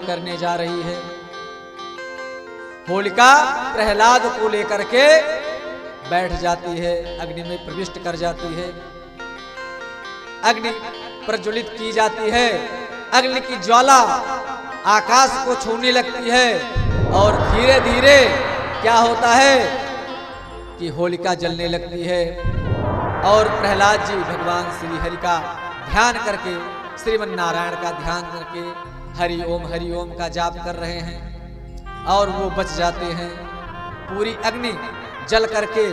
प्रयोग करने जा रही है। होलिका प्रहलाद को लेकर के बैठ जाती है, अग्नि में प्रविष्ट कर जाती है, अग्नि प्रज्वलित की जाती है, अग्नि की ज्वाला आकाश को छूने लगती है और धीरे धीरे क्या होता है कि होलिका जलने लगती है और प्रहलाद जी भगवान श्री हरि का ध्यान करके, श्रीमन नारायण का ध्यान करके हरि ओम का जाप कर रहे हैं और वो बच जाते हैं। पूरी अग्नि जल करके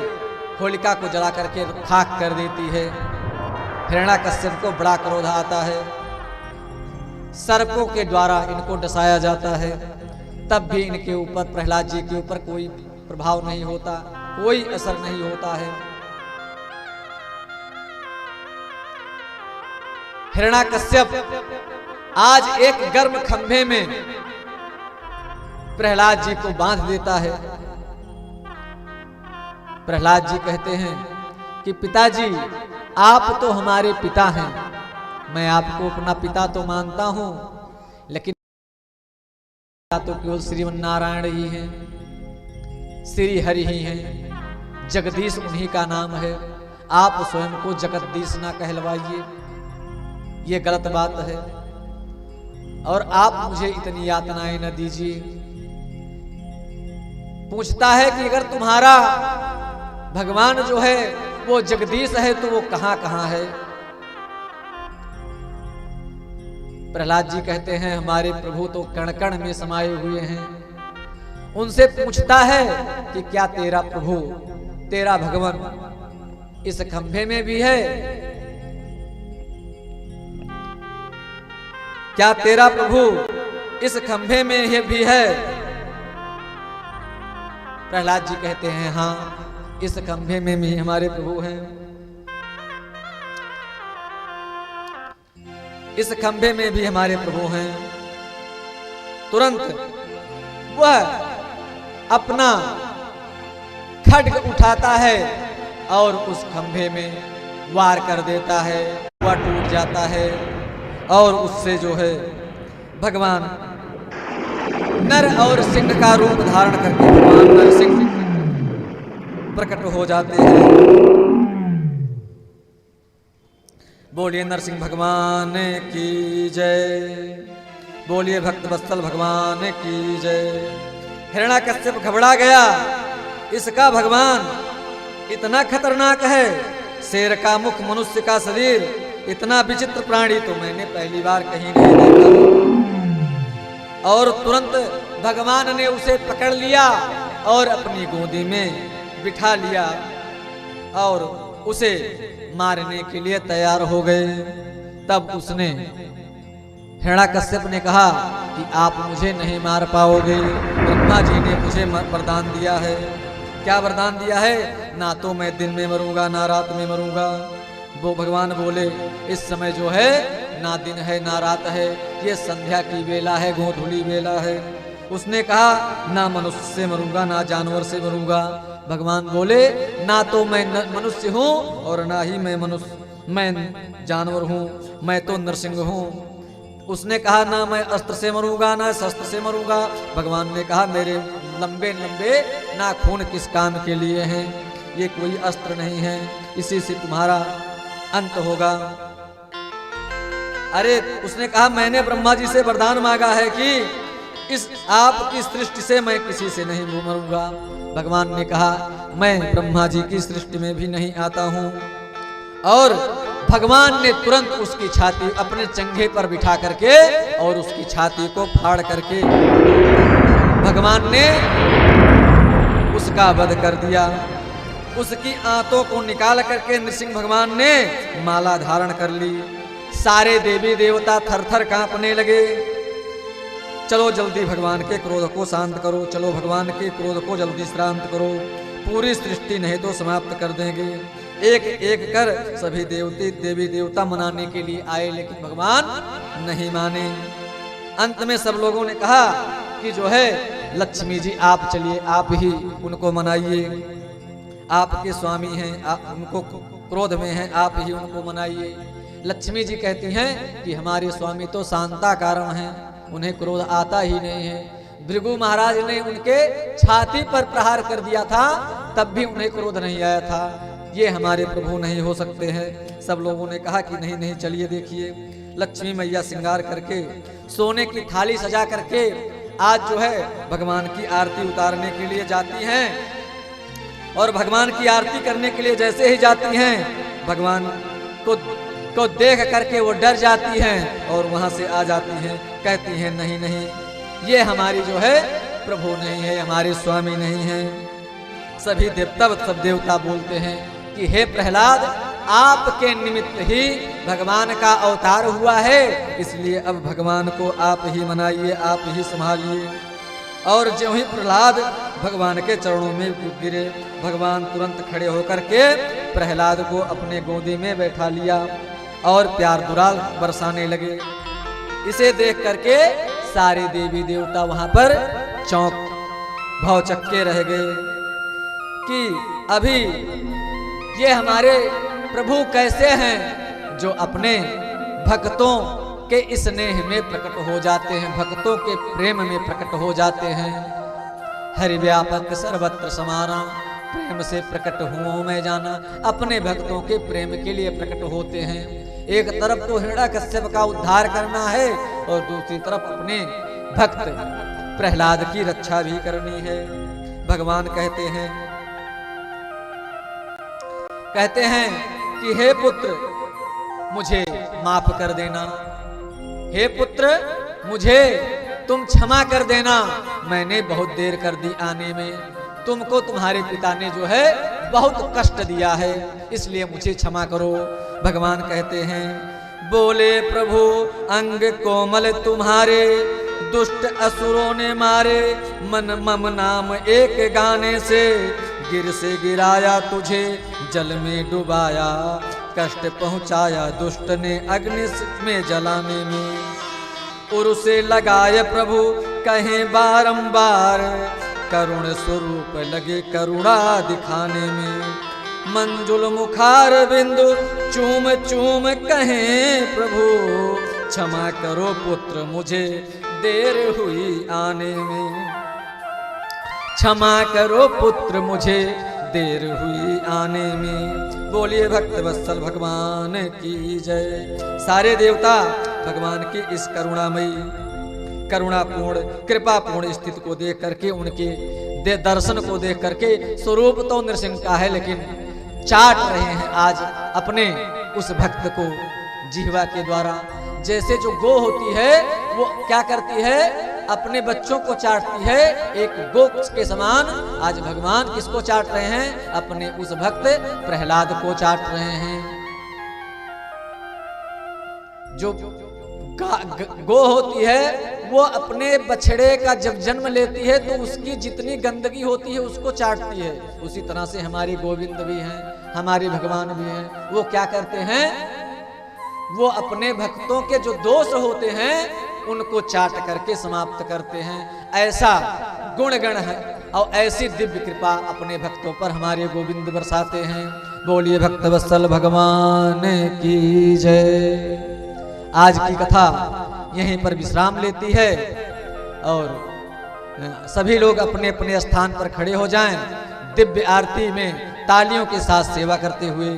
होलिका को जला करके खाक कर देती है। हिरण्याकश्यप को बड़ा क्रोध आता है, सर्पों के द्वारा इनको डसाया जाता है, तब भी इनके ऊपर, प्रहलाद जी के ऊपर कोई प्रभाव नहीं होता, कोई असर नहीं होता है। हिरण्याकश्यप आज एक गर्म खंभे में प्रहलाद जी को बांध देता है। प्रहलाद जी कहते हैं कि पिताजी आप तो हमारे पिता हैं, मैं आपको अपना पिता तो मानता हूं, लेकिन तो केवल श्रीमन नारायण ही हैं, श्री हरि ही हैं, जगदीश उन्हीं का नाम है। आप स्वयं को जगदीश ना कहलवाइए, ये गलत बात है और आप मुझे इतनी यातनाएं न दीजिए। पूछता है कि अगर तुम्हारा भगवान जो है वो जगदीश है तो वो कहां कहां है। प्रहलाद जी कहते हैं हमारे प्रभु तो कण कण में समाये हुए हैं। उनसे पूछता है कि क्या तेरा प्रभु, तेरा भगवान इस खंभे में भी है? क्या तेरा प्रभु इस खंभे में ये भी है? प्रहलाद जी कहते हैं हाँ, इस खंभे में भी हमारे प्रभु हैं, इस खंभे में भी हमारे प्रभु हैं। तुरंत वह अपना खड्ग उठाता है और उस खंभे में वार कर देता है, वह टूट जाता है और उससे जो है भगवान नर और सिंह का रूप धारण करके भगवान नरसिंह प्रकट हो जाते हैं। बोलिए नरसिंह भगवान की जय, बोलिए भक्त वत्सल भगवान की जय। हिरण्याकश्यप घबरा गया, इसका भगवान इतना खतरनाक है, शेर का मुख, मनुष्य का शरीर, इतना विचित्र प्राणी तो मैंने पहली बार कहीं नहीं देखा। और तुरंत भगवान ने उसे पकड़ लिया और अपनी गोदी में बिठा लिया और उसे मारने के लिए तैयार हो गए। तब उसने, हिरण्याकश्यप ने कहा कि आप मुझे नहीं मार पाओगे, ब्रह्मा जी ने मुझे वरदान दिया है। क्या वरदान दिया है? ना तो मैं दिन में मरूंगा ना रात में मरूंगा। वो भगवान बोले इस समय जो है ना दिन है ना रात है, ये संध्या की बेला है, गोधूली बेला है। उसने कहा ना मनुष्य से मरूंगा ना जानवर से मरूंगा। भगवान बोले ना तो मैं मनुष्य हूं और ना ही मैं जानवर हूं, मैं तो नरसिंह हूं। उसने कहा ना मैं अस्त्र से मरूंगा ना शस्त्र से मरूंगा। भगवान ने कहा मेरे लंबे लंबे नाखून किस काम के लिए हैं, ये कोई अस्त्र नहीं है, इसी से तुम्हारा अंत होगा। अरे उसने कहा मैंने ब्रह्मा जी से वरदान मांगा है कि इस आपकी सृष्टि से मैं किसी से नहीं मरूंगा। भगवान ने कहा मैं ब्रह्मा जी की सृष्टि में भी नहीं आता हूं। और भगवान ने तुरंत उसकी छाती अपने चंगे पर बिठा करके और उसकी छाती को फाड़ करके भगवान ने उसका वध कर दिया। उसकी आंतों को निकाल करके नृसिंह भगवान ने माला धारण कर ली। सारे देवी देवता थर थर कांपने लगे। चलो जल्दी भगवान के क्रोध को शांत करो, चलो भगवान के क्रोध को जल्दी शांत करो, पूरी सृष्टि नहीं तो समाप्त कर देंगे। एक एक कर सभी देवी देवता मनाने के लिए आए, लेकिन भगवान नहीं माने। अंत में सब लोगों ने कहा कि जो है लक्ष्मी जी आप चलिए, आप ही उनको मनाइए, आपके स्वामी हैं, आप उनको क्रोध में हैं, आप ही उनको मनाइए। लक्ष्मी जी कहती हैं कि हमारे स्वामी तो शांता कारण हैं, उन्हें क्रोध आता ही नहीं है। भृगु महाराज ने उनके छाती पर प्रहार कर दिया था, तब भी उन्हें क्रोध नहीं आया था। ये हमारे प्रभु नहीं हो सकते हैं। सब लोगों ने कहा कि नहीं नहीं, चलिए देखिए, लक्ष्मी मैया श्रृंगार करके सोने की थाली सजा करके आज जो है भगवान की आरती उतारने के लिए जाती हैं। और भगवान की आरती करने के लिए जैसे ही जाती हैं, भगवान को देख करके वो डर जाती हैं और वहां से आ जाती हैं। कहती हैं नहीं नहीं, ये हमारी जो है प्रभु नहीं है, हमारे स्वामी नहीं है। सभी देवता सब देवता बोलते हैं कि हे प्रहलाद, आपके निमित्त ही भगवान का अवतार हुआ है, इसलिए अब भगवान को आप ही मनाइए, आप ही संभालिए। और जो ही प्रहलाद भगवान के चरणों में गिरे, भगवान तुरंत खड़े होकर के प्रहलाद को अपने गोदी में बैठा लिया और प्यार दुलार बरसाने लगे। इसे देख करके सारे देवी देवता वहां पर चौंक भौचक्के रह गए कि अभी ये हमारे प्रभु कैसे हैं जो अपने भक्तों के स्नेह में प्रकट हो जाते हैं, भक्तों के प्रेम में प्रकट हो जाते हैं। हरि व्यापक सर्वत्र समाना, प्रेम से प्रकट हुओं में जाना, अपने भक्तों के प्रेम के लिए प्रकट होते हैं। एक तरफ तो हिरण्यकश्यप का उद्धार करना है और दूसरी तरफ अपने भक्त प्रहलाद की रक्षा भी करनी है। भगवान कहते हैं कि हे पुत्र, मुझे माफ कर देना, हे पुत्र मुझे तुम क्षमा कर देना, मैंने बहुत देर कर दी आने में, तुमको तुम्हारे पिता ने जो है बहुत कष्ट दिया है, इसलिए मुझे क्षमा करो। भगवान कहते हैं, बोले प्रभु अंग कोमल तुम्हारे, दुष्ट असुरों ने मारे, मन मम नाम एक गाने से, गिर से गिराया तुझे जल में डुबाया, कष्ट पहुंचाया दुष्ट ने अग्नि में जलाने में। उर से लगाए प्रभु कहें बारंबार, करुण स्वरूप लगे करुणा दिखाने में। मंजुल मुखार बिंदु चूम चूम कहें प्रभु, क्षमा करो पुत्र मुझे देर हुई आने में, क्षमा करो पुत्र मुझे देर हुई आने में। बोलिए भक्त वत्सल भगवान की जय। सारे देवता भगवान की इस करुणामयी करुणापूर्ण कृपापूर्ण स्थिति को देख करके, उनके दर्शन को देख करके, स्वरूप तो नृसिंह का है लेकिन चाट रहे हैं आज अपने उस भक्त को जिह्वा के द्वारा। जैसे जो गो होती है वो क्या करती है, अपने बच्चों को चाटती है, एक गो के समान आज भगवान किसको चाट रहे हैं, अपने उस भक्त प्रहलाद को चाट रहे हैं। जो गो होती है वो अपने बछड़े का जब जन्म लेती है तो उसकी जितनी गंदगी होती है उसको चाटती है, उसी तरह से हमारे गोविंद भी हैं, हमारे भगवान भी हैं। वो क्या करते हैं, वो अपने भक्तों के जो दोष होते हैं उनको चाट करके समाप्त करते हैं। ऐसा गुणगण है और ऐसी दिव्य कृपा अपने भक्तों पर हमारे गोविंद बरसाते हैं। बोलिए भक्त वत्सल भगवान की जय। आज की कथा यहीं पर विश्राम लेती है और सभी लोग अपने अपने स्थान पर खड़े हो जाएं, दिव्य आरती में तालियों के साथ सेवा करते हुए।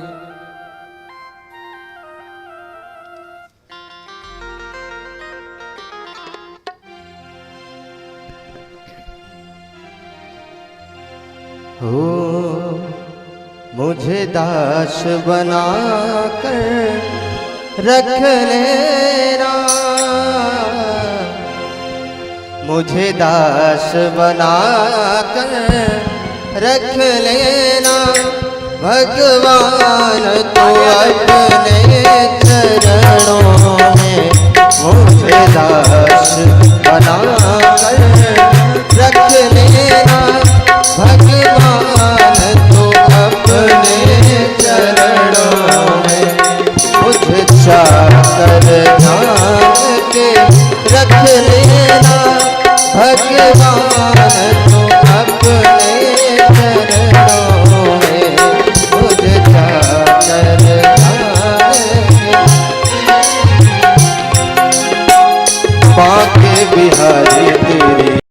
हो मुझे दास बना कर रख लेना, मुझे दास बना कर रख लेना, भगवान तो अपने चरणों में मुझे दास बना